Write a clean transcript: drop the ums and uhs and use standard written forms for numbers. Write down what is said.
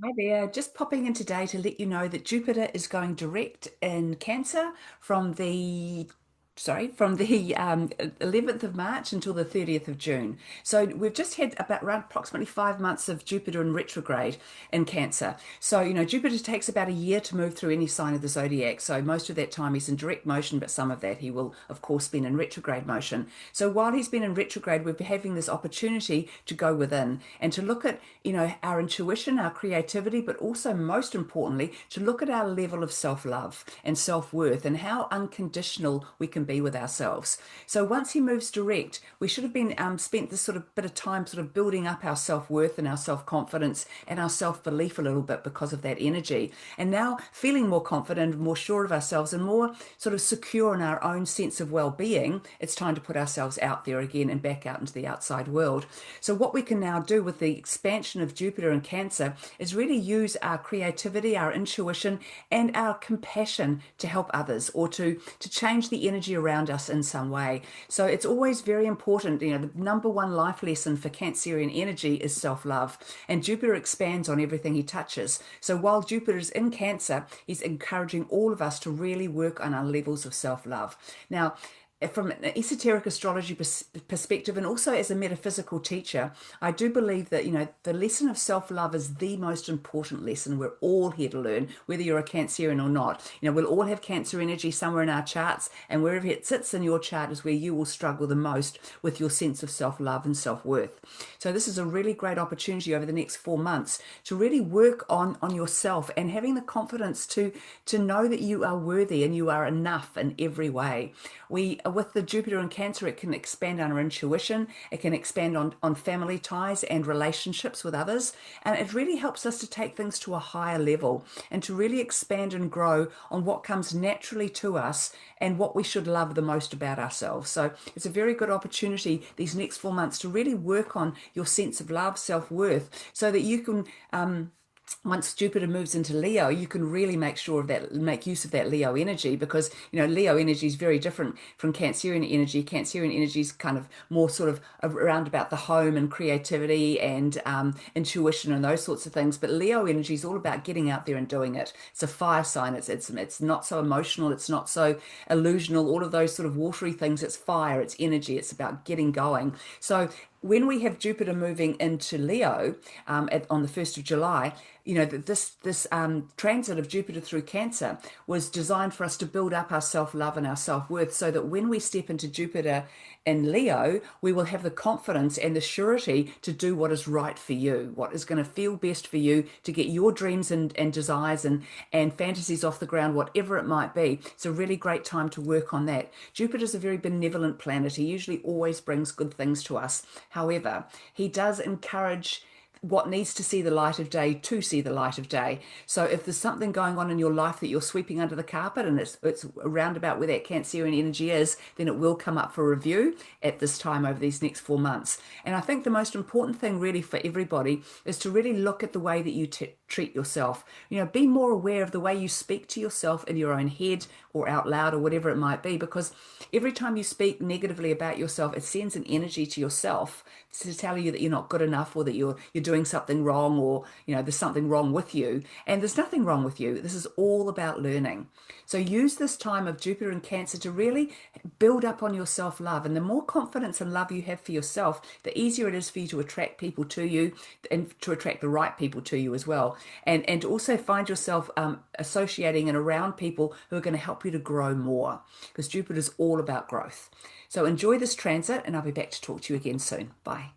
Hi there, just popping in today to let you know that Jupiter is going direct in Cancer from the 11th of March until the 30th of June. So we've just had about around approximately 5 months of Jupiter in retrograde in Cancer. So, Jupiter takes about a year to move through any sign of the zodiac. So most of that time he's in direct motion, but some of that he will, of course, spend in retrograde motion. So while he's been in retrograde, we're having this opportunity to go within and to look at, our intuition, our creativity, but also most importantly, to look at our level of self-love and self-worth and how unconditional we can be with ourselves. So once he moves direct, we should have been spent this sort of bit of time sort of building up our self-worth and our self-confidence and our self-belief a little bit because of that energy. And now feeling more confident, more sure of ourselves, and more sort of secure in our own sense of well-being, it's time to put ourselves out there again and back out into the outside world. So what we can now do with the expansion of Jupiter in Cancer is really use our creativity, our intuition, and our compassion to help others or to change the energy around us in some way. So it's always very important. The number one life lesson for Cancerian energy is self-love, and Jupiter expands on everything he touches. So while Jupiter is in Cancer, he's encouraging all of us to really work on our levels of self-love. Now, from an esoteric astrology perspective and also as a metaphysical teacher, I do believe that, the lesson of self-love is the most important lesson we're all here to learn, whether you're a Cancerian or not. We'll all have Cancer energy somewhere in our charts, and wherever it sits in your chart is where you will struggle the most with your sense of self-love and self-worth. So this is a really great opportunity over the next 4 months to really work on yourself and having the confidence to know that you are worthy and you are enough in every way. With the Jupiter in Cancer, it can expand on our intuition, it can expand on family ties and relationships with others, and it really helps us to take things to a higher level and to really expand and grow on what comes naturally to us and what we should love the most about ourselves. So it's a very good opportunity these next 4 months to really work on your sense of love, self-worth, so that you can once Jupiter moves into Leo, you can really make use of that Leo energy, because Leo energy is very different from Cancerian energy. Cancerian energy is kind of more sort of around about the home and creativity and intuition and those sorts of things. But Leo energy is all about getting out there and doing it. It's a fire sign. It's not so emotional. It's not so illusional. All of those sort of watery things. It's fire. It's energy. It's about getting going. So when we have Jupiter moving into Leo on the 1st of July, this transit of Jupiter through Cancer was designed for us to build up our self-love and our self-worth, so that when we step into Jupiter in Leo, we will have the confidence and the surety to do what is right for you, what is going to feel best for you, to get your dreams and desires and fantasies off the ground, whatever it might be. It's a really great time to work on that. Jupiter's a very benevolent planet. He usually always brings good things to us. However, he does encourage what needs to see the light of day to see the light of day. So if there's something going on in your life that you're sweeping under the carpet and it's around about where that Cancerian energy is, then it will come up for review at this time over these next 4 months. And I think the most important thing really for everybody is to really look at the way that you treat yourself. Be more aware of the way you speak to yourself in your own head or out loud or whatever it might be, because every time you speak negatively about yourself, it sends an energy to yourself to tell you that you're not good enough, or that you're doing something wrong, or there's something wrong with you. And there's nothing wrong with you. This is all about learning. So use this time of Jupiter in Cancer to really build up on your self-love, and the more confidence and love you have for yourself, the easier it is for you to attract people to you and to attract the right people to you as well, and to also find yourself associating and around people who are going to help you to grow more, because Jupiter is all about growth. So enjoy this transit, and I'll be back to talk to you again soon. Bye.